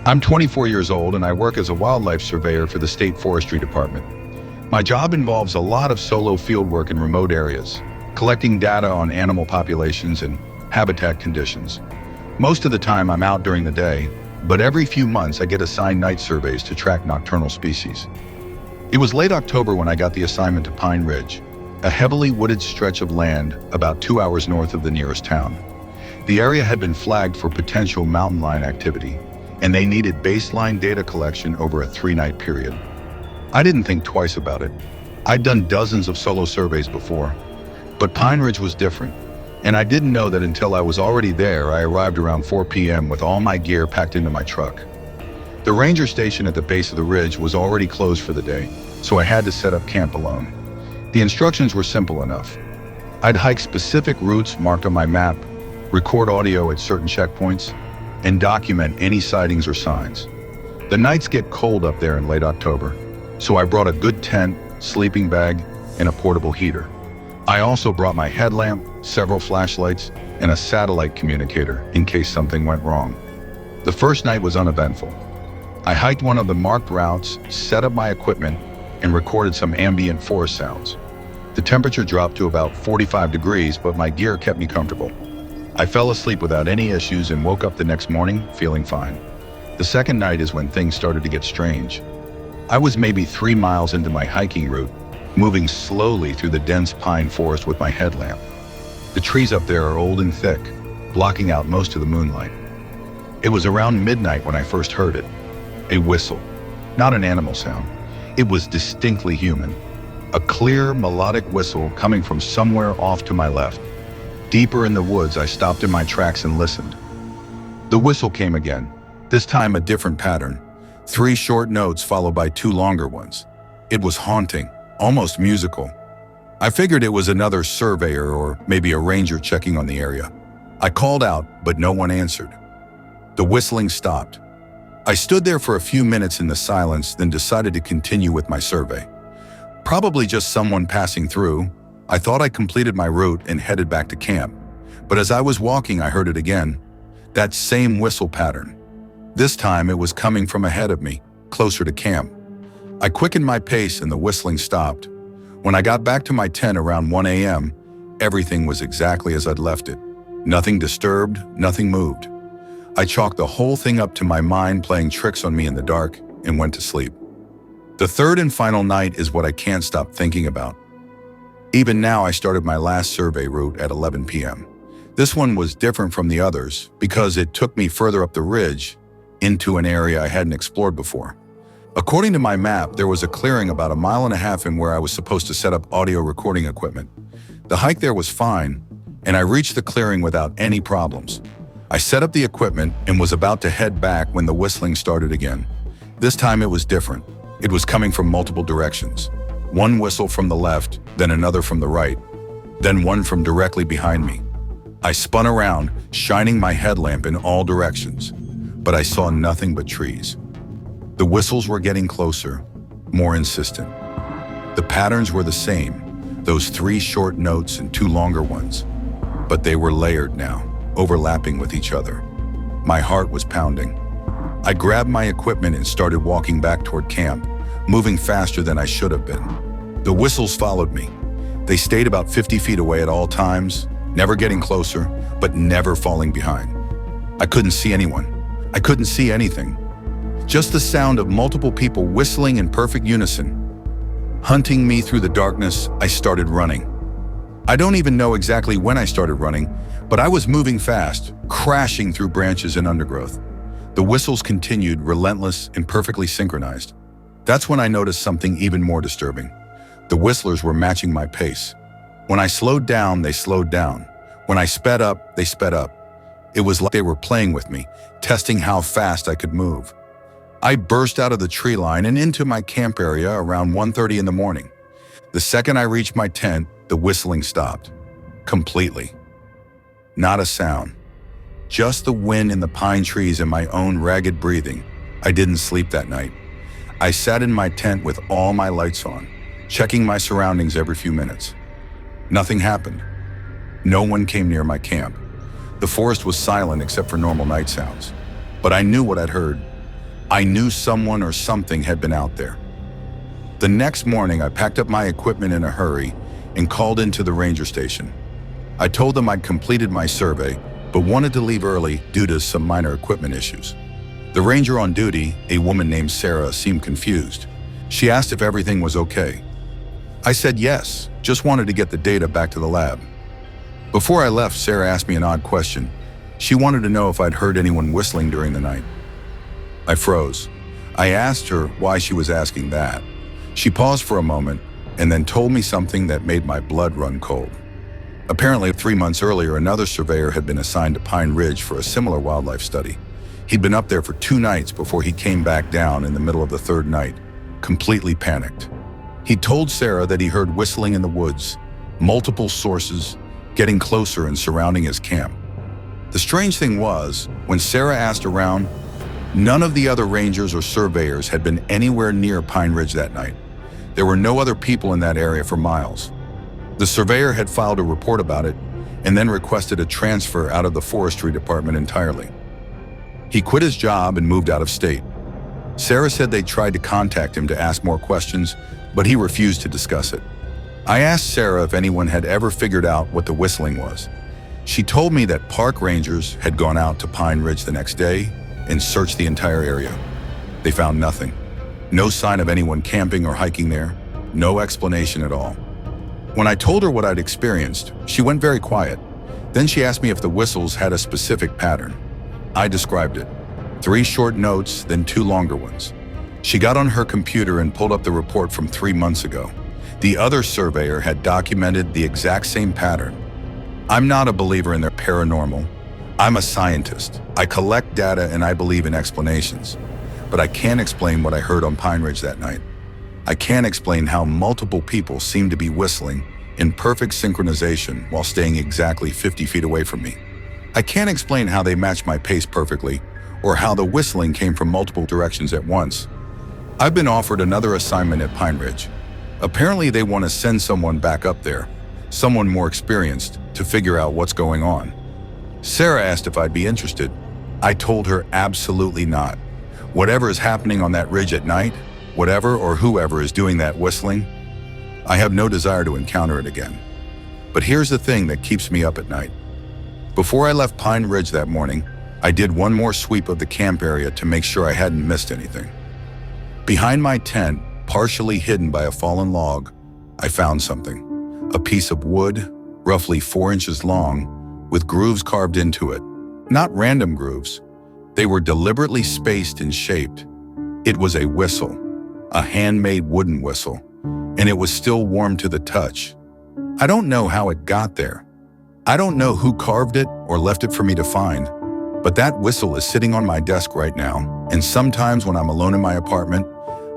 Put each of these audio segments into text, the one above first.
I'm 24 years old and I work as a wildlife surveyor for the State Forestry Department. My job involves a lot of solo fieldwork in remote areas, collecting data on animal populations and habitat conditions. Most of the time I'm out during the day, but every few months I get assigned night surveys to track nocturnal species. It was late October when I got the assignment to Pine Ridge, a heavily wooded stretch of land about 2 hours north of the nearest town. The area had been flagged for potential mountain lion activity, and they needed baseline data collection over a 3-night period. I didn't think twice about it. I'd done dozens of solo surveys before, but Pine Ridge was different, and I didn't know that until I was already there. I arrived around 4 p.m. with all my gear packed into my truck. The ranger station at the base of the ridge was already closed for the day, so I had to set up camp alone. The instructions were simple enough. I'd hike specific routes marked on my map, record audio at certain checkpoints, and document any sightings or signs. The nights get cold up there in late October, so I brought a good tent, sleeping bag, and a portable heater. I also brought my headlamp, several flashlights, and a satellite communicator in case something went wrong. The first night was uneventful. I hiked one of the marked routes, set up my equipment, and recorded some ambient forest sounds. The temperature dropped to about 45 degrees, but my gear kept me comfortable. I fell asleep without any issues and woke up the next morning feeling fine. The second night is when things started to get strange. I was maybe 3 miles into my hiking route, moving slowly through the dense pine forest with my headlamp. The trees up there are old and thick, blocking out most of the moonlight. It was around midnight when I first heard it. A whistle, not an animal sound. It was distinctly human. A clear, melodic whistle coming from somewhere off to my left. Deeper in the woods, I stopped in my tracks and listened. The whistle came again, this time a different pattern. 3 short notes followed by 2 longer ones. It was haunting, almost musical. I figured it was another surveyor or maybe a ranger checking on the area. I called out, but no one answered. The whistling stopped. I stood there for a few minutes in the silence, then decided to continue with my survey. Probably just someone passing through. I thought I completed my route and headed back to camp. But as I was walking, I heard it again. That same whistle pattern. This time it was coming from ahead of me, closer to camp. I quickened my pace and the whistling stopped. When I got back to my tent around 1 a.m., everything was exactly as I'd left it. Nothing disturbed, nothing moved. I chalked the whole thing up to my mind playing tricks on me in the dark and went to sleep. The third and final night is what I can't stop thinking about. Even now, I started my last survey route at 11 p.m. This one was different from the others because it took me further up the ridge into an area I hadn't explored before. According to my map, there was a clearing about 1.5 miles in where I was supposed to set up audio recording equipment. The hike there was fine, and I reached the clearing without any problems. I set up the equipment and was about to head back when the whistling started again. This time it was different. It was coming from multiple directions. One whistle from the left, then another from the right, then one from directly behind me. I spun around, shining my headlamp in all directions, but I saw nothing but trees. The whistles were getting closer, more insistent. The patterns were the same, those 3 short notes and 2 longer ones, but they were layered now, overlapping with each other. My heart was pounding. I grabbed my equipment and started walking back toward camp, moving faster than I should have been. The whistles followed me. They stayed about 50 feet away at all times, never getting closer, but never falling behind. I couldn't see anyone. I couldn't see anything. Just the sound of multiple people whistling in perfect unison. Hunting me through the darkness, I started running. I don't even know exactly when I started running, but I was moving fast, crashing through branches and undergrowth. The whistles continued, relentless and perfectly synchronized. That's when I noticed something even more disturbing. The whistlers were matching my pace. When I slowed down, they slowed down. When I sped up, they sped up. It was like they were playing with me, testing how fast I could move. I burst out of the tree line and into my camp area around 1:30 in the morning. The second I reached my tent, the whistling stopped. Completely. Not a sound. Just the wind in the pine trees and my own ragged breathing. I didn't sleep that night. I sat in my tent with all my lights on, checking my surroundings every few minutes. Nothing happened. No one came near my camp. The forest was silent except for normal night sounds. But I knew what I'd heard. I knew someone or something had been out there. The next morning, I packed up my equipment in a hurry and called into the ranger station. I told them I'd completed my survey, but wanted to leave early due to some minor equipment issues. The ranger on duty, a woman named Sarah, seemed confused. She asked if everything was okay. I said yes, just wanted to get the data back to the lab. Before I left, Sarah asked me an odd question. She wanted to know if I'd heard anyone whistling during the night. I froze. I asked her why she was asking that. She paused for a moment and then told me something that made my blood run cold. Apparently, 3 months earlier, another surveyor had been assigned to Pine Ridge for a similar wildlife study. He'd been up there for 2 nights before he came back down in the middle of the 3rd night, completely panicked. He told Sarah that he heard whistling in the woods, multiple sources, getting closer and surrounding his camp. The strange thing was, when Sarah asked around, none of the other rangers or surveyors had been anywhere near Pine Ridge that night. There were no other people in that area for miles. The surveyor had filed a report about it and then requested a transfer out of the forestry department entirely. He quit his job and moved out of state. Sarah said they tried to contact him to ask more questions, but he refused to discuss it. I asked Sarah if anyone had ever figured out what the whistling was. She told me that park rangers had gone out to Pine Ridge the next day and searched the entire area. They found nothing. No sign of anyone camping or hiking there. No explanation at all. When I told her what I'd experienced, she went very quiet. Then she asked me if the whistles had a specific pattern. I described it. 3 short notes, then 2 longer ones. She got on her computer and pulled up the report from 3 months ago. The other surveyor had documented the exact same pattern. I'm not a believer in the paranormal. I'm a scientist. I collect data and I believe in explanations. But I can't explain what I heard on Pine Ridge that night. I can't explain how multiple people seemed to be whistling in perfect synchronization while staying exactly 50 feet away from me. I can't explain how they matched my pace perfectly or how the whistling came from multiple directions at once. I've been offered another assignment at Pine Ridge. Apparently they want to send someone back up there, someone more experienced, to figure out what's going on. Sarah asked if I'd be interested. I told her absolutely not. Whatever is happening on that ridge at night, whatever or whoever is doing that whistling, I have no desire to encounter it again. But here's the thing that keeps me up at night. Before I left Pine Ridge that morning, I did one more sweep of the camp area to make sure I hadn't missed anything. Behind my tent, partially hidden by a fallen log, I found something. A piece of wood, roughly 4 inches long, with grooves carved into it. Not random grooves. They were deliberately spaced and shaped. It was a whistle, a handmade wooden whistle, and it was still warm to the touch. I don't know how it got there. I don't know who carved it or left it for me to find, but that whistle is sitting on my desk right now, and sometimes when I'm alone in my apartment,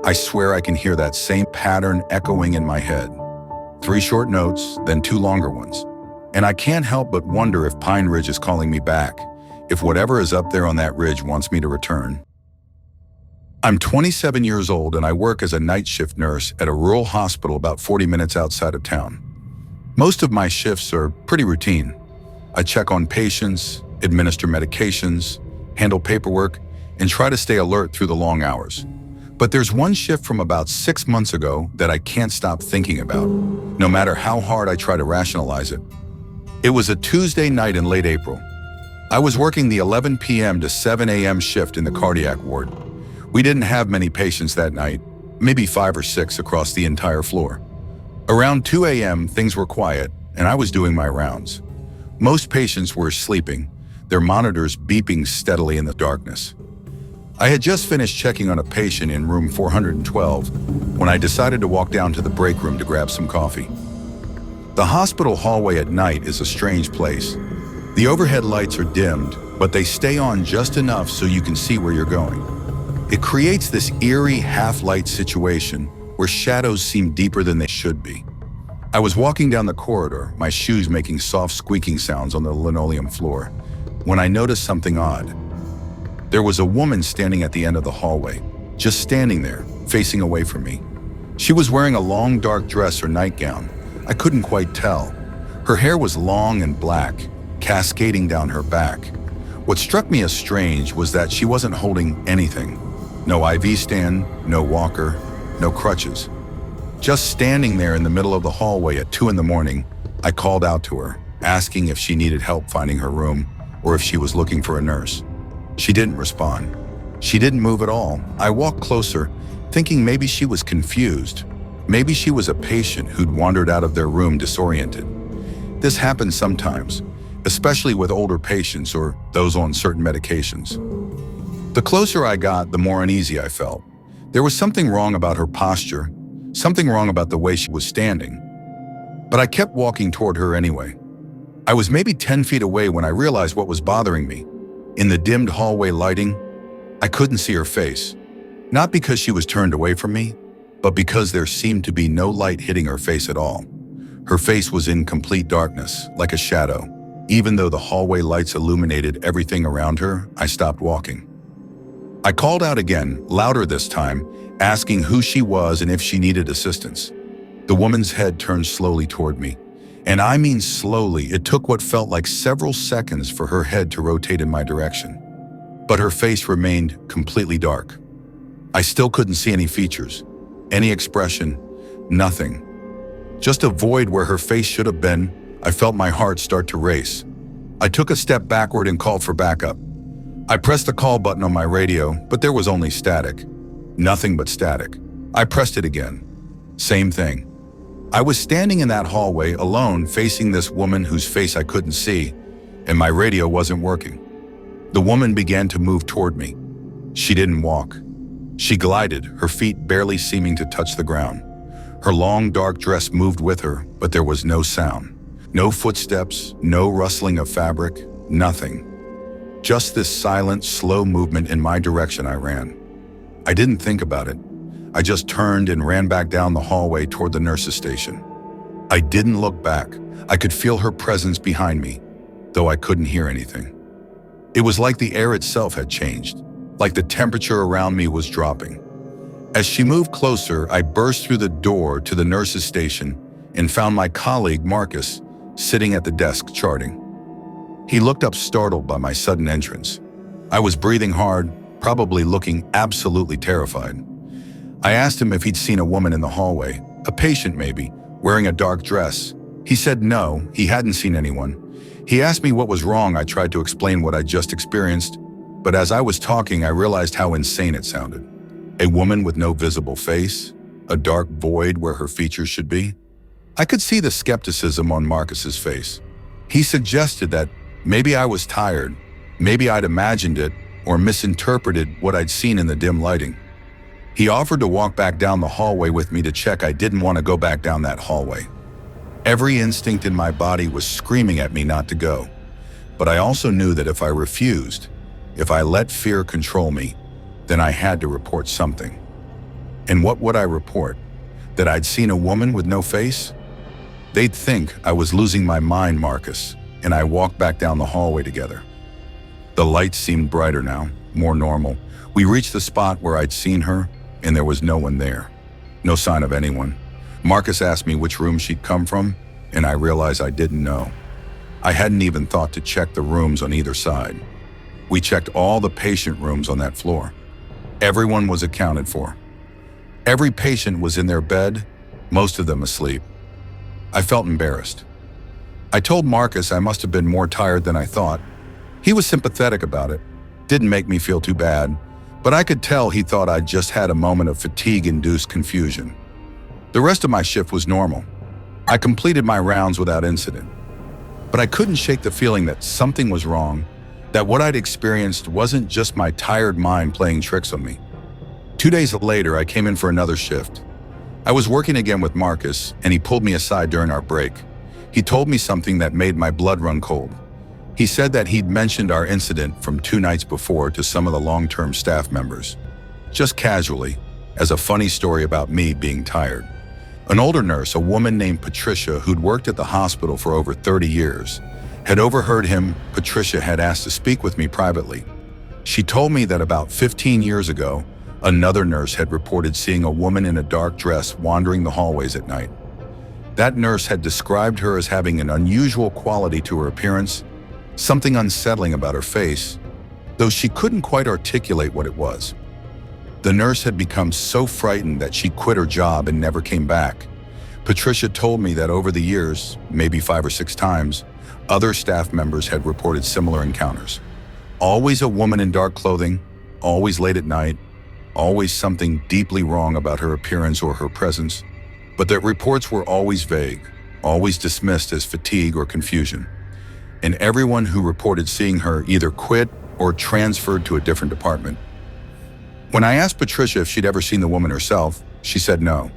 I swear I can hear that same pattern echoing in my head. 3 short notes, then 2 longer ones. And I can't help but wonder if Pine Ridge is calling me back, if whatever is up there on that ridge wants me to return. I'm 27 years old and I work as a night shift nurse at a rural hospital about 40 minutes outside of town. Most of my shifts are pretty routine. I check on patients, administer medications, handle paperwork, and try to stay alert through the long hours. But there's one shift from about 6 months ago that I can't stop thinking about, no matter how hard I try to rationalize it. It was a Tuesday night in late April. I was working the 11 p.m. to 7 a.m. shift in the cardiac ward. We didn't have many patients that night, maybe 5 or 6 across the entire floor. Around 2 a.m., things were quiet, and I was doing my rounds. Most patients were sleeping, their monitors beeping steadily in the darkness. I had just finished checking on a patient in room 412 when I decided to walk down to the break room to grab some coffee. The hospital hallway at night is a strange place. The overhead lights are dimmed, but they stay on just enough so you can see where you're going. It creates this eerie half-light situation where shadows seem deeper than they should be. I was walking down the corridor, my shoes making soft squeaking sounds on the linoleum floor, when I noticed something odd. There was a woman standing at the end of the hallway, just standing there, facing away from me. She was wearing a long dark dress or nightgown. I couldn't quite tell. Her hair was long and black, cascading down her back. What struck me as strange was that she wasn't holding anything. No IV stand, no walker, no crutches. Just standing there in the middle of the hallway at 2 in the morning, I called out to her, asking if she needed help finding her room or if she was looking for a nurse. She didn't respond. She didn't move at all. I walked closer, thinking maybe she was confused. Maybe she was a patient who'd wandered out of their room disoriented. This happens sometimes, especially with older patients or those on certain medications. The closer I got, the more uneasy I felt. There was something wrong about her posture, something wrong about the way she was standing. But I kept walking toward her anyway. I was maybe 10 feet away when I realized what was bothering me. In the dimmed hallway lighting, I couldn't see her face. Not because she was turned away from me, but because there seemed to be no light hitting her face at all. Her face was in complete darkness, like a shadow. Even though the hallway lights illuminated everything around her, I stopped walking. I called out again, louder this time, asking who she was and if she needed assistance. The woman's head turned slowly toward me. And I mean slowly. It took what felt like several seconds for her head to rotate in my direction. But her face remained completely dark. I still couldn't see any features, any expression, nothing. Just a void where her face should have been. I felt my heart start to race. I took a step backward and called for backup. I pressed the call button on my radio, but there was only static. Nothing but static. I pressed it again. Same thing. I was standing in that hallway alone, facing this woman whose face I couldn't see, and my radio wasn't working. The woman began to move toward me. She didn't walk. She glided, her feet barely seeming to touch the ground. Her long, dark dress moved with her, but there was no sound. No footsteps, no rustling of fabric, nothing. Just this silent, slow movement in my direction I ran. I didn't think about it. I just turned and ran back down the hallway toward the nurse's station. I didn't look back. I could feel her presence behind me, though I couldn't hear anything. It was like the air itself had changed, like the temperature around me was dropping. As she moved closer, I burst through the door to the nurse's station and found my colleague, Marcus, sitting at the desk charting. He looked up startled by my sudden entrance. I was breathing hard, probably looking absolutely terrified. I asked him if he'd seen a woman in the hallway, a patient maybe, wearing a dark dress. He said no, he hadn't seen anyone. He asked me what was wrong. I tried to explain what I'd just experienced, but as I was talking, I realized how insane it sounded. A woman with no visible face, a dark void where her features should be. I could see the skepticism on Marcus's face. He suggested that maybe I was tired, maybe I'd imagined it or misinterpreted what I'd seen in the dim lighting. He offered to walk back down the hallway with me to check. I didn't want to go back down that hallway. Every instinct in my body was screaming at me not to go. But I also knew that if I refused, if I let fear control me, then I had to report something. And what would I report? That I'd seen a woman with no face? They'd think I was losing my mind, Marcus, and I walked back down the hallway together. The lights seemed brighter now, more normal. We reached the spot where I'd seen her, and there was no one there. No sign of anyone. Marcus asked me which room she'd come from, and I realized I didn't know. I hadn't even thought to check the rooms on either side. We checked all the patient rooms on that floor. Everyone was accounted for. Every patient was in their bed, most of them asleep. I felt embarrassed. I told Marcus I must have been more tired than I thought. He was sympathetic about it. Didn't make me feel too bad, but I could tell he thought I'd just had a moment of fatigue-induced confusion. The rest of my shift was normal. I completed my rounds without incident. But I couldn't shake the feeling that something was wrong, that what I'd experienced wasn't just my tired mind playing tricks on me. 2 days later, I came in for another shift. I was working again with Marcus, and he pulled me aside during our break. He told me something that made my blood run cold. He said that he'd mentioned our incident from 2 nights before to some of the long-term staff members, just casually, as a funny story about me being tired. An older nurse, a woman named Patricia, who'd worked at the hospital for over 30 years, had overheard him. Patricia had asked to speak with me privately. She told me that about 15 years ago, another nurse had reported seeing a woman in a dark dress wandering the hallways at night. That nurse had described her as having an unusual quality to her appearance, something unsettling about her face, though she couldn't quite articulate what it was. The nurse had become so frightened that she quit her job and never came back. Patricia told me that over the years, maybe 5 or 6 times, other staff members had reported similar encounters. Always a woman in dark clothing, always late at night, always something deeply wrong about her appearance or her presence, but the reports were always vague, always dismissed as fatigue or confusion. And everyone who reported seeing her either quit or transferred to a different department. When I asked Patricia if she'd ever seen the woman herself, she said no.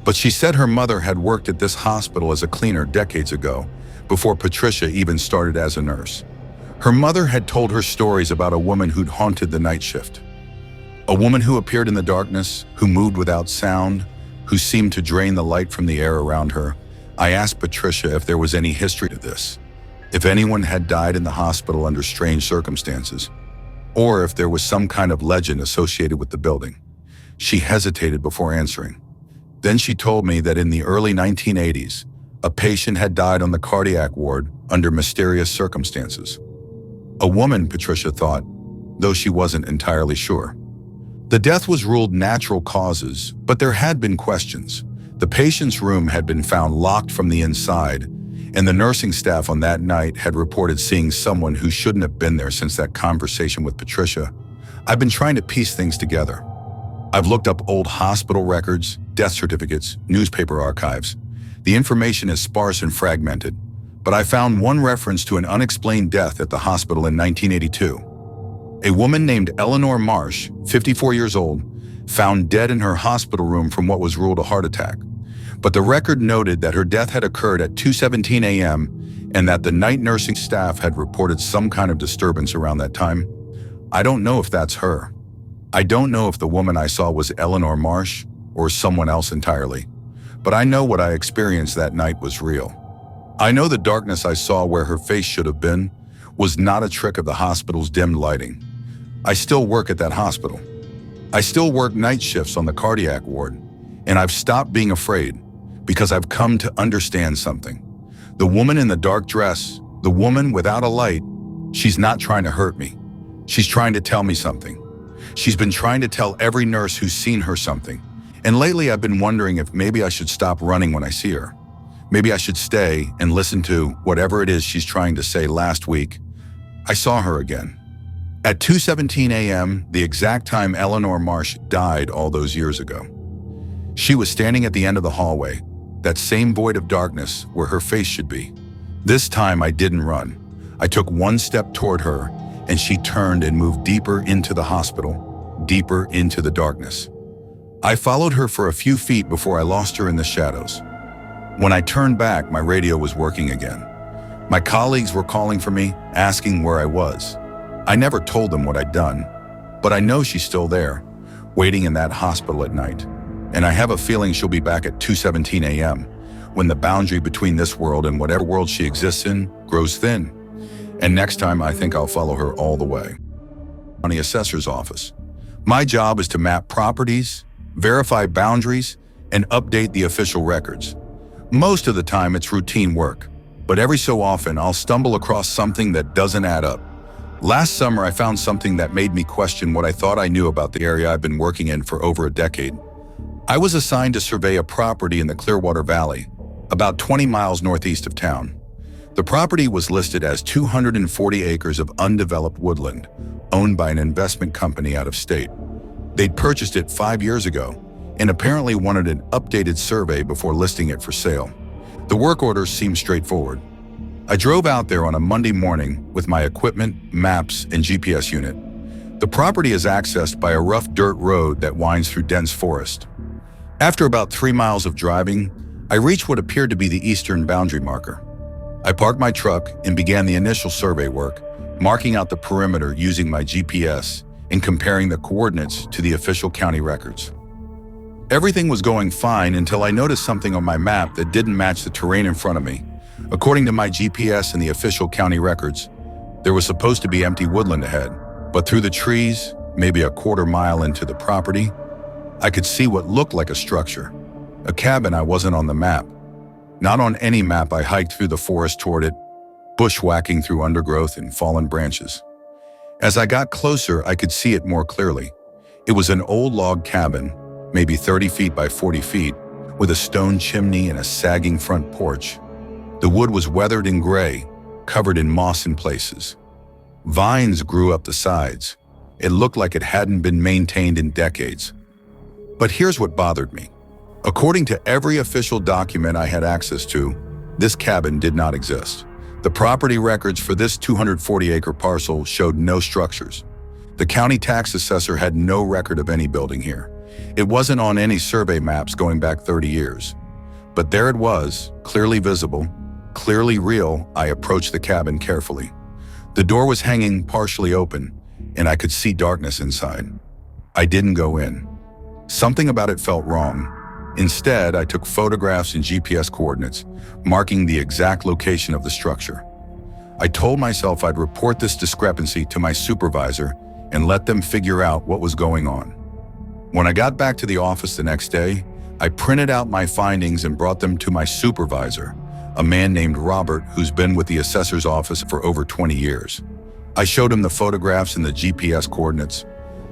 But she said her mother had worked at this hospital as a cleaner decades ago, before Patricia even started as a nurse. Her mother had told her stories about a woman who'd haunted the night shift. A woman who appeared in the darkness, who moved without sound, who seemed to drain the light from the air around her. I asked Patricia if there was any history to this, if anyone had died in the hospital under strange circumstances, or if there was some kind of legend associated with the building. She hesitated before answering. Then she told me that in the early 1980s, a patient had died on the cardiac ward under mysterious circumstances. A woman, Patricia thought, though she wasn't entirely sure. The death was ruled natural causes, but there had been questions. The patient's room had been found locked from the inside, and the nursing staff on that night had reported seeing someone who shouldn't have been there since that conversation with Patricia. I've been trying to piece things together. I've looked up old hospital records, death certificates, newspaper archives. The information is sparse and fragmented, but I found one reference to an unexplained death at the hospital in 1982. A woman named Eleanor Marsh, 54 years old, found dead in her hospital room from what was ruled a heart attack. But the record noted that her death had occurred at 2:17 a.m. and that the night nursing staff had reported some kind of disturbance around that time. I don't know if that's her. I don't know if the woman I saw was Eleanor Marsh or someone else entirely. But I know what I experienced that night was real. I know the darkness I saw where her face should have been was not a trick of the hospital's dimmed lighting. I still work at that hospital. I still work night shifts on the cardiac ward, and I've stopped being afraid because I've come to understand something. The woman in the dark dress, the woman without a light, she's not trying to hurt me. She's trying to tell me something. She's been trying to tell every nurse who's seen her something. And lately I've been wondering if maybe I should stop running when I see her. Maybe I should stay and listen to whatever it is she's trying to say. Last week, I saw her again. At 2:17 a.m., the exact time Eleanor Marsh died all those years ago. She was standing at the end of the hallway, that same void of darkness where her face should be. This time I didn't run. I took one step toward her, and she turned and moved deeper into the hospital, deeper into the darkness. I followed her for a few feet before I lost her in the shadows. When I turned back, my radio was working again. My colleagues were calling for me, asking where I was. I never told them what I'd done, but I know she's still there, waiting in that hospital at night. And I have a feeling she'll be back at 2:17 a.m., when the boundary between this world and whatever world she exists in grows thin. And next time, I think I'll follow her all the way. County Assessor's Office. My job is to map properties, verify boundaries, and update the official records. Most of the time, it's routine work, but every so often, I'll stumble across something that doesn't add up. Last summer, I found something that made me question what I thought I knew about the area I've been working in for over a decade. I was assigned to survey a property in the Clearwater Valley, about 20 miles northeast of town. The property was listed as 240 acres of undeveloped woodland, owned by an investment company out of state. They'd purchased it 5 years ago, and apparently wanted an updated survey before listing it for sale. The work orders seemed straightforward. I drove out there on a Monday morning with my equipment, maps, and GPS unit. The property is accessed by a rough dirt road that winds through dense forest. After about 3 miles of driving, I reached what appeared to be the eastern boundary marker. I parked my truck and began the initial survey work, marking out the perimeter using my GPS and comparing the coordinates to the official county records. Everything was going fine until I noticed something on my map that didn't match the terrain in front of me. According to my GPS and the official county records, there was supposed to be empty woodland ahead, but through the trees, maybe a quarter mile into the property, I could see what looked like a structure, a cabin. I wasn't on the map. Not on any map. I hiked through the forest toward it, bushwhacking through undergrowth and fallen branches. As I got closer, I could see it more clearly. It was an old log cabin, maybe 30 feet by 40 feet, with a stone chimney and a sagging front porch. The wood was weathered and gray, covered in moss in places. Vines grew up the sides. It looked like it hadn't been maintained in decades. But here's what bothered me. According to every official document I had access to, this cabin did not exist. The property records for this 240-acre parcel showed no structures. The county tax assessor had no record of any building here. It wasn't on any survey maps going back 30 years. But there it was, clearly visible, clearly real. I approached the cabin carefully. The door was hanging partially open, and I could see darkness inside. I didn't go in. Something about it felt wrong. Instead, I took photographs and GPS coordinates, marking the exact location of the structure. I told myself I'd report this discrepancy to my supervisor and let them figure out what was going on. When I got back to the office the next day, I printed out my findings and brought them to my supervisor, a man named Robert who's been with the assessor's office for over 20 years. I showed him the photographs and the GPS coordinates.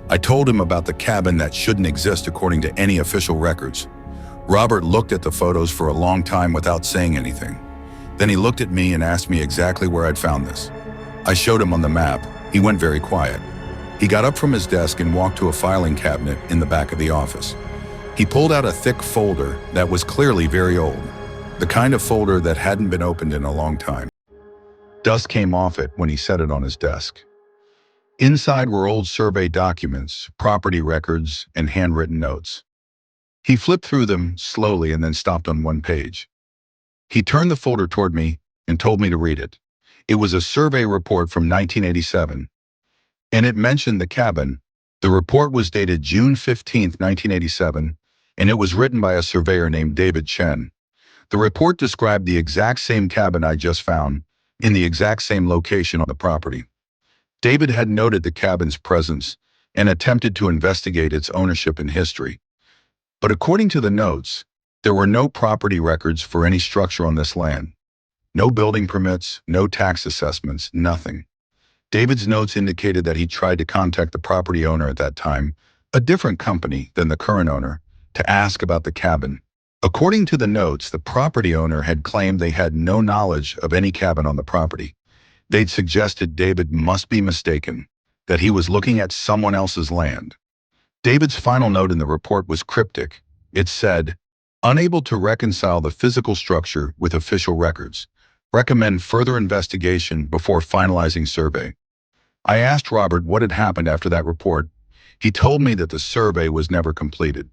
I told him about the cabin that shouldn't exist according to any official records. Robert looked at the photos for a long time without saying anything. Then he looked at me and asked me exactly where I'd found this. I showed him on the map. He went very quiet. He got up from his desk and walked to a filing cabinet in the back of the office. He pulled out a thick folder that was clearly very old, the kind of folder that hadn't been opened in a long time. Dust came off it when he set it on his desk. Inside were old survey documents, property records, and handwritten notes. He flipped through them slowly and then stopped on one page. He turned the folder toward me and told me to read it. It was a survey report from 1987, and it mentioned the cabin. The report was dated June 15, 1987, and it was written by a surveyor named David Chen. The report described the exact same cabin I just found, in the exact same location on the property. David had noted the cabin's presence and attempted to investigate its ownership and history. But according to the notes, there were no property records for any structure on this land. No building permits, no tax assessments, nothing. David's notes indicated that he tried to contact the property owner at that time, a different company than the current owner, to ask about the cabin. According to the notes, the property owner had claimed they had no knowledge of any cabin on the property. They'd suggested David must be mistaken, that he was looking at someone else's land. David's final note in the report was cryptic. It said, "Unable to reconcile the physical structure with official records. Recommend further investigation before finalizing survey." I asked Robert what had happened after that report. He told me that the survey was never completed.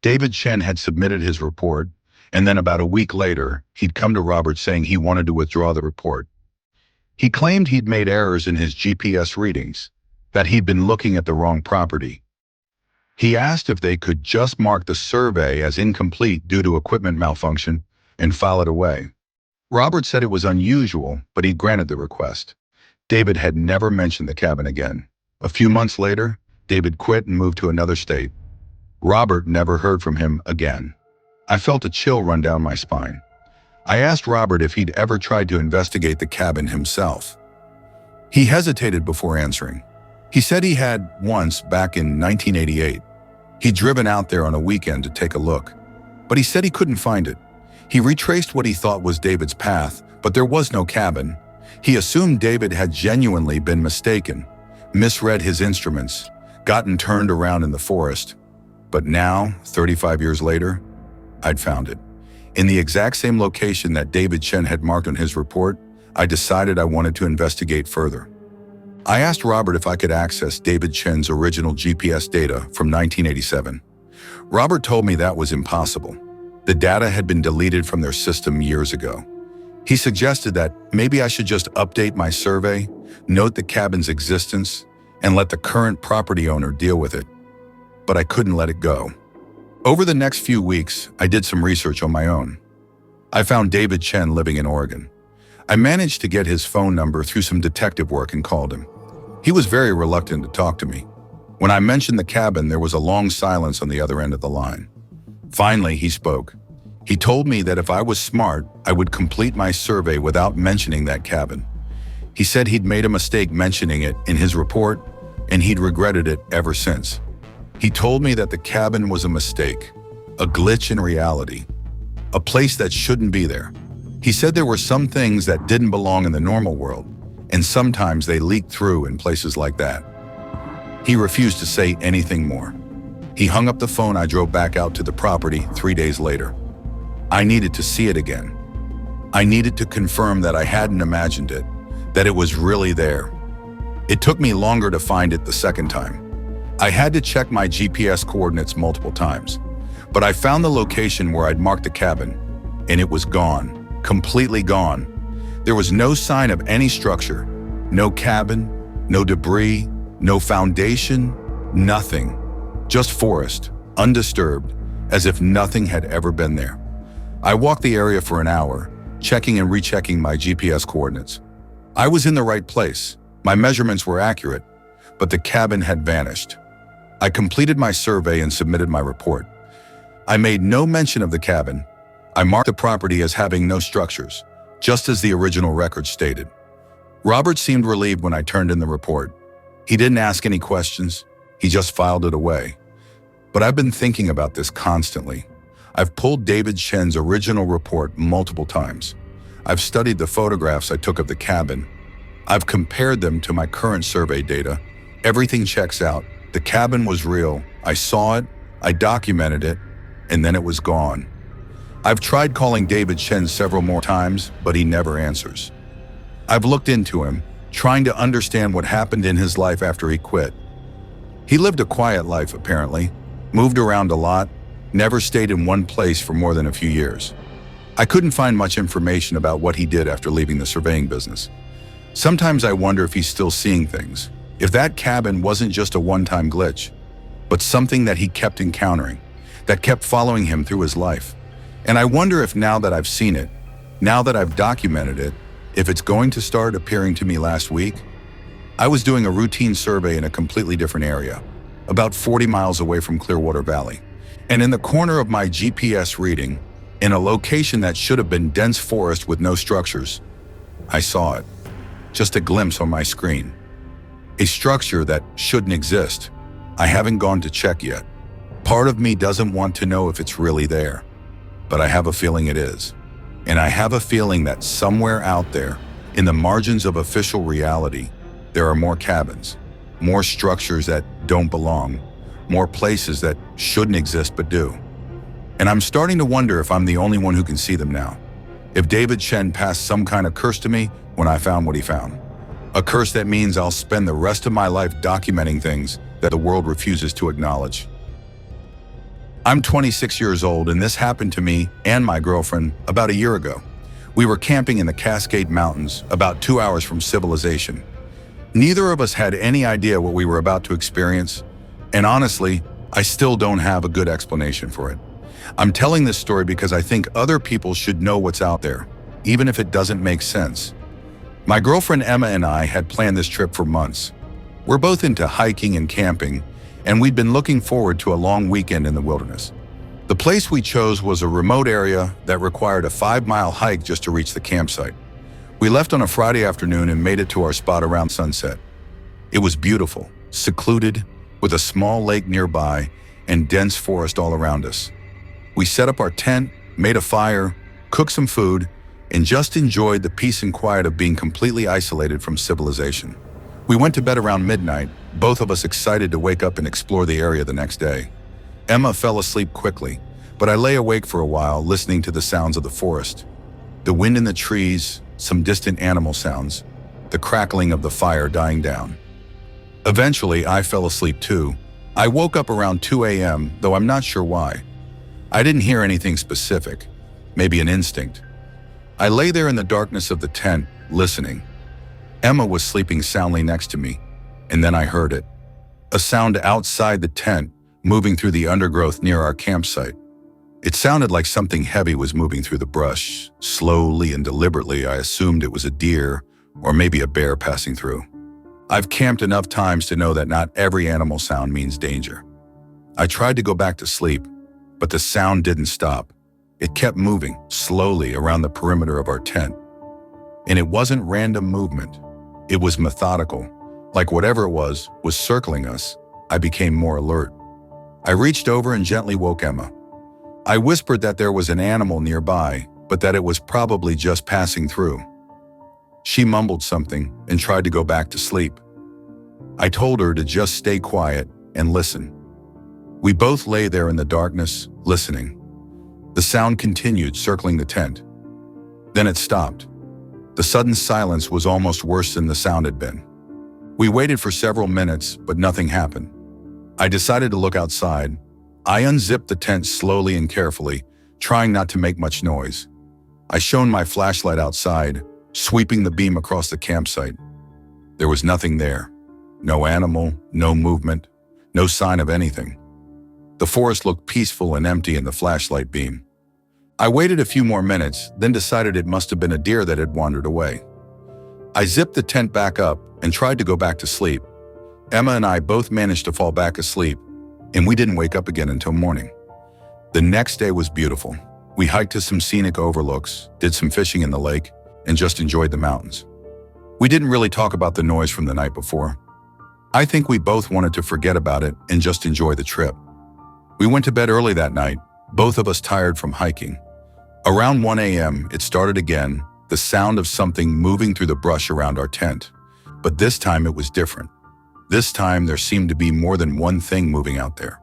David Chen had submitted his report, and then about a week later, he'd come to Robert saying he wanted to withdraw the report. He claimed he'd made errors in his GPS readings, that he'd been looking at the wrong property. He asked if they could just mark the survey as incomplete due to equipment malfunction and file it away. Robert said it was unusual, but he granted the request. David had never mentioned the cabin again. A few months later, David quit and moved to another state. Robert never heard from him again. I felt a chill run down my spine. I asked Robert if he'd ever tried to investigate the cabin himself. He hesitated before answering. He said he had once back in 1988. He'd driven out there on a weekend to take a look, but he said he couldn't find it. He retraced what he thought was David's path, but there was no cabin. He assumed David had genuinely been mistaken, misread his instruments, gotten turned around in the forest. But now, 35 years later, I'd found it. In the exact same location that David Chen had marked on his report, I decided I wanted to investigate further. I asked Robert if I could access David Chen's original GPS data from 1987. Robert told me that was impossible. The data had been deleted from their system years ago. He suggested that maybe I should just update my survey, note the cabin's existence, and let the current property owner deal with it. But I couldn't let it go. Over the next few weeks, I did some research on my own. I found David Chen living in Oregon. I managed to get his phone number through some detective work and called him. He was very reluctant to talk to me. When I mentioned the cabin, there was a long silence on the other end of the line. Finally, he spoke. He told me that if I was smart, I would complete my survey without mentioning that cabin. He said he'd made a mistake mentioning it in his report, and he'd regretted it ever since. He told me that the cabin was a mistake, a glitch in reality, a place that shouldn't be there. He said there were some things that didn't belong in the normal world, and sometimes they leaked through in places like that. He refused to say anything more. He hung up the phone. I drove back out to the property 3 days later. I needed to see it again. I needed to confirm that I hadn't imagined it, that it was really there. It took me longer to find it the second time. I had to check my GPS coordinates multiple times, but I found the location where I'd marked the cabin, and it was gone, completely gone. There was no sign of any structure, no cabin, no debris, no foundation, nothing. Just forest, undisturbed, as if nothing had ever been there. I walked the area for an hour, checking and rechecking my GPS coordinates. I was in the right place. My measurements were accurate, but the cabin had vanished. I completed my survey and submitted my report. I made no mention of the cabin. I marked the property as having no structures, just as the original record stated. Robert seemed relieved when I turned in the report. He didn't ask any questions. He just filed it away. But I've been thinking about this constantly. I've pulled David Shen's original report multiple times. I've studied the photographs I took of the cabin. I've compared them to my current survey data. Everything checks out. The cabin was real. I saw it, I documented it, and then it was gone. I've tried calling David Shen several more times, but he never answers. I've looked into him, trying to understand what happened in his life after he quit. He lived a quiet life, apparently, moved around a lot, never stayed in one place for more than a few years. I couldn't find much information about what he did after leaving the surveying business. Sometimes I wonder if he's still seeing things, if that cabin wasn't just a one-time glitch, but something that he kept encountering, that kept following him through his life. And I wonder if now that I've seen it, now that I've documented it, if it's going to start appearing to me last week. I was doing a routine survey in a completely different area, about 40 miles away from Clearwater Valley. And in the corner of my GPS reading, in a location that should have been dense forest with no structures, I saw it. Just a glimpse on my screen. A structure that shouldn't exist. I haven't gone to check yet. Part of me doesn't want to know if it's really there, but I have a feeling it is. And I have a feeling that somewhere out there, in the margins of official reality, there are more cabins, more structures that don't belong, more places that shouldn't exist but do. And I'm starting to wonder if I'm the only one who can see them now. If David Shen passed some kind of curse to me when I found what he found. A curse that means I'll spend the rest of my life documenting things that the world refuses to acknowledge. I'm 26 years old, and this happened to me and my girlfriend about a year ago. We were camping in the Cascade Mountains, about 2 hours from civilization. Neither of us had any idea what we were about to experience, and honestly, I still don't have a good explanation for it. I'm telling this story because I think other people should know what's out there, even if it doesn't make sense. My girlfriend Emma and I had planned this trip for months. We're both into hiking and camping, and we'd been looking forward to a long weekend in the wilderness. The place we chose was a remote area that required a 5-mile hike just to reach the campsite. We left on a Friday afternoon and made it to our spot around sunset. It was beautiful, secluded, with a small lake nearby and dense forest all around us. We set up our tent, made a fire, cooked some food, and just enjoyed the peace and quiet of being completely isolated from civilization. We went to bed around midnight, both of us excited to wake up and explore the area the next day. Emma fell asleep quickly, but I lay awake for a while listening to the sounds of the forest. The wind in the trees, some distant animal sounds, the crackling of the fire dying down. Eventually, I fell asleep too. I woke up around 2 a.m., though I'm not sure why. I didn't hear anything specific, maybe an instinct. I lay there in the darkness of the tent, listening. Emma was sleeping soundly next to me, and then I heard it. A sound outside the tent, moving through the undergrowth near our campsite. It sounded like something heavy was moving through the brush. Slowly and deliberately, I assumed it was a deer or maybe a bear passing through. I've camped enough times to know that not every animal sound means danger. I tried to go back to sleep, but the sound didn't stop. It kept moving slowly around the perimeter of our tent. And it wasn't random movement. It was methodical. Like whatever it was circling us. I became more alert. I reached over and gently woke Emma. I whispered that there was an animal nearby, but that it was probably just passing through. She mumbled something and tried to go back to sleep. I told her to just stay quiet and listen. We both lay there in the darkness, listening. The sound continued, circling the tent. Then it stopped. The sudden silence was almost worse than the sound had been. We waited for several minutes, but nothing happened. I decided to look outside. I unzipped the tent slowly and carefully, trying not to make much noise. I shone my flashlight outside, sweeping the beam across the campsite. There was nothing there. No animal, no movement, no sign of anything. The forest looked peaceful and empty in the flashlight beam. I waited a few more minutes, then decided it must have been a deer that had wandered away. I zipped the tent back up and tried to go back to sleep. Emma and I both managed to fall back asleep, and we didn't wake up again until morning. The next day was beautiful. We hiked to some scenic overlooks, did some fishing in the lake, and just enjoyed the mountains. We didn't really talk about the noise from the night before. I think we both wanted to forget about it and just enjoy the trip. We went to bed early that night, both of us tired from hiking. Around 1 a.m., it started again, the sound of something moving through the brush around our tent. But this time it was different. This time there seemed to be more than one thing moving out there.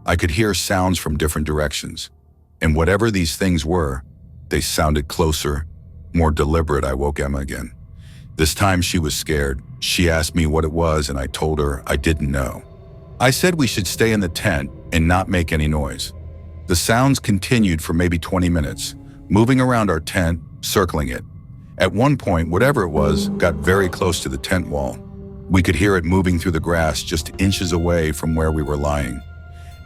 I could hear sounds from different directions. And whatever these things were, they sounded closer, more deliberate. I woke Emma again. This time she was scared. She asked me what it was and I told her I didn't know. I said we should stay in the tent and not make any noise. The sounds continued for maybe 20 minutes, moving around our tent, circling it. At one point, whatever it was got very close to the tent wall. We could hear it moving through the grass just inches away from where we were lying.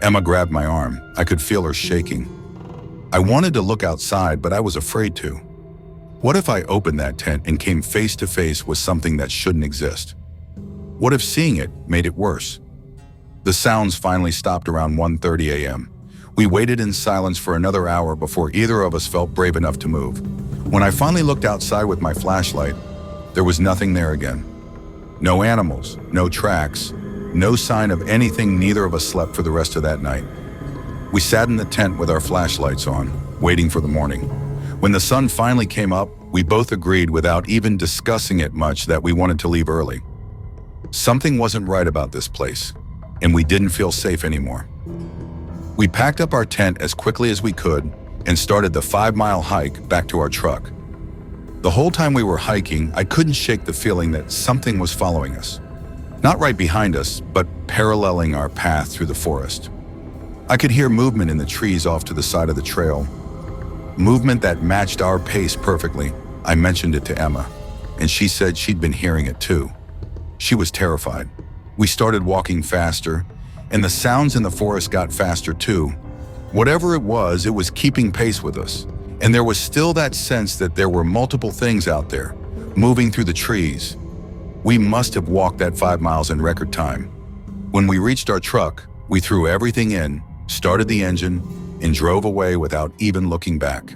Emma grabbed my arm. I could feel her shaking. I wanted to look outside, but I was afraid to. What if I opened that tent and came face to face with something that shouldn't exist? What if seeing it made it worse? The sounds finally stopped around 1:30 a.m. We waited in silence for another hour before either of us felt brave enough to move. When I finally looked outside with my flashlight, there was nothing there again. No animals, no tracks, no sign of anything. Neither of us slept for the rest of that night. We sat in the tent with our flashlights on, waiting for the morning. When the sun finally came up, we both agreed without even discussing it much that we wanted to leave early. Something wasn't right about this place, and we didn't feel safe anymore. We packed up our tent as quickly as we could and started the 5-mile hike back to our truck. The whole time we were hiking, I couldn't shake the feeling that something was following us. Not right behind us, but paralleling our path through the forest. I could hear movement in the trees off to the side of the trail. Movement that matched our pace perfectly. I mentioned it to Emma, and she said she'd been hearing it too. She was terrified. We started walking faster, and the sounds in the forest got faster too. Whatever it was keeping pace with us. And there was still that sense that there were multiple things out there, moving through the trees. We must have walked that 5 miles in record time. When we reached our truck, we threw everything in, started the engine, and drove away without even looking back.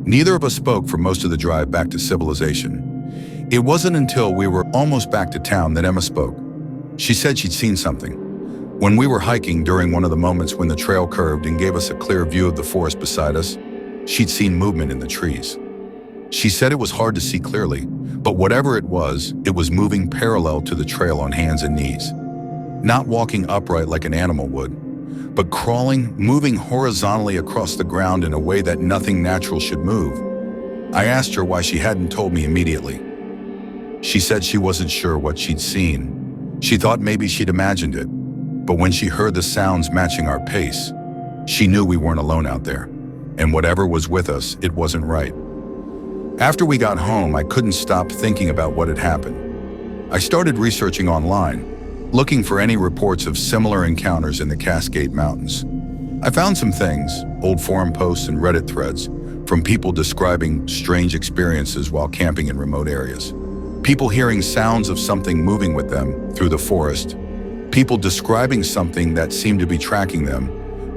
Neither of us spoke for most of the drive back to civilization. It wasn't until we were almost back to town that Emma spoke. She said she'd seen something. When we were hiking during one of the moments when the trail curved and gave us a clear view of the forest beside us, she'd seen movement in the trees. She said it was hard to see clearly, but whatever it was moving parallel to the trail on hands and knees. Not walking upright like an animal would, but crawling, moving horizontally across the ground in a way that nothing natural should move. I asked her why she hadn't told me immediately. She said she wasn't sure what she'd seen. She thought maybe she'd imagined it, but when she heard the sounds matching our pace, she knew we weren't alone out there. And whatever was with us, it wasn't right. After we got home, I couldn't stop thinking about what had happened. I started researching online, looking for any reports of similar encounters in the Cascade Mountains. I found some things, old forum posts and Reddit threads, from people describing strange experiences while camping in remote areas. People hearing sounds of something moving with them through the forest. People describing something that seemed to be tracking them,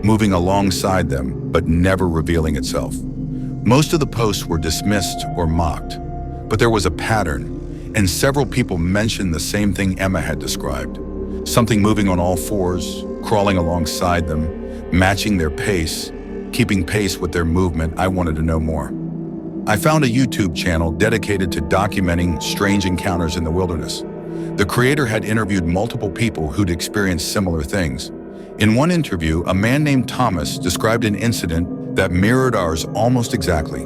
moving alongside them, but never revealing itself. Most of the posts were dismissed or mocked, but there was a pattern, and several people mentioned the same thing Emma had described. Something moving on all fours, crawling alongside them, matching their pace, keeping pace with their movement. I wanted to know more. I found a YouTube channel dedicated to documenting strange encounters in the wilderness. The creator had interviewed multiple people who'd experienced similar things. In one interview, a man named Thomas described an incident that mirrored ours almost exactly.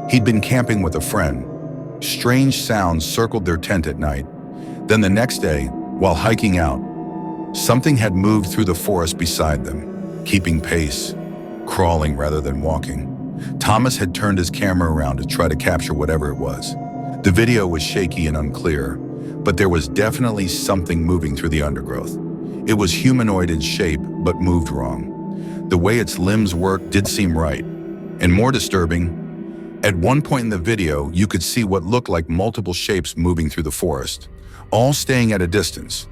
He'd been camping with a friend. Strange sounds circled their tent at night. Then the next day, while hiking out, something had moved through the forest beside them, keeping pace, crawling rather than walking. Thomas had turned his camera around to try to capture whatever it was. The video was shaky and unclear, but there was definitely something moving through the undergrowth. It was humanoid in shape, but moved wrong. The way its limbs worked did seem right. And more disturbing, at one point in the video, you could see what looked like multiple shapes moving through the forest, all staying at a distance,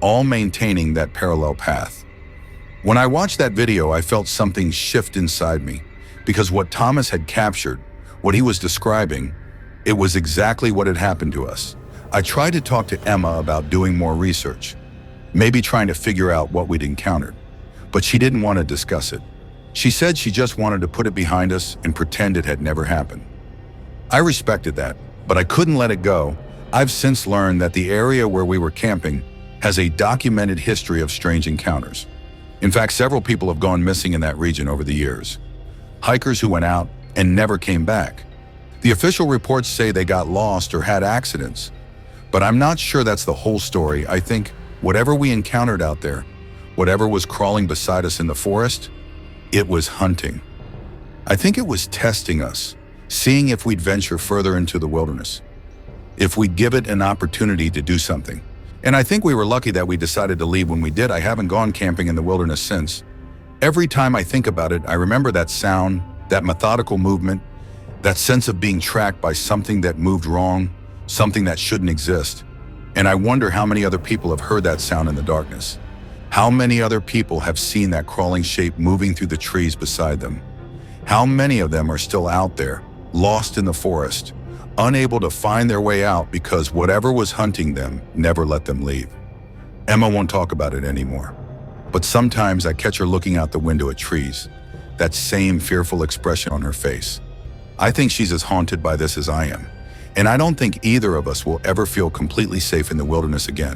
all maintaining that parallel path. When I watched that video, I felt something shift inside me, because what Thomas had captured, what he was describing, it was exactly what had happened to us. I tried to talk to Emma about doing more research, maybe trying to figure out what we'd encountered, but she didn't want to discuss it. She said she just wanted to put it behind us and pretend it had never happened. I respected that, but I couldn't let it go. I've since learned that the area where we were camping has a documented history of strange encounters. In fact, several people have gone missing in that region over the years. Hikers who went out and never came back. The official reports say they got lost or had accidents, but I'm not sure that's the whole story. I think whatever we encountered out there, whatever was crawling beside us in the forest, it was hunting. I think it was testing us, seeing if we'd venture further into the wilderness, if we'd give it an opportunity to do something. And I think we were lucky that we decided to leave when we did. I haven't gone camping in the wilderness since. Every time I think about it, I remember that sound, that methodical movement, that sense of being tracked by something that moved wrong, something that shouldn't exist. And I wonder how many other people have heard that sound in the darkness. How many other people have seen that crawling shape moving through the trees beside them? How many of them are still out there, lost in the forest, unable to find their way out because whatever was hunting them never let them leave? Emma won't talk about it anymore, but sometimes I catch her looking out the window at trees, that same fearful expression on her face. I think she's as haunted by this as I am, and I don't think either of us will ever feel completely safe in the wilderness again.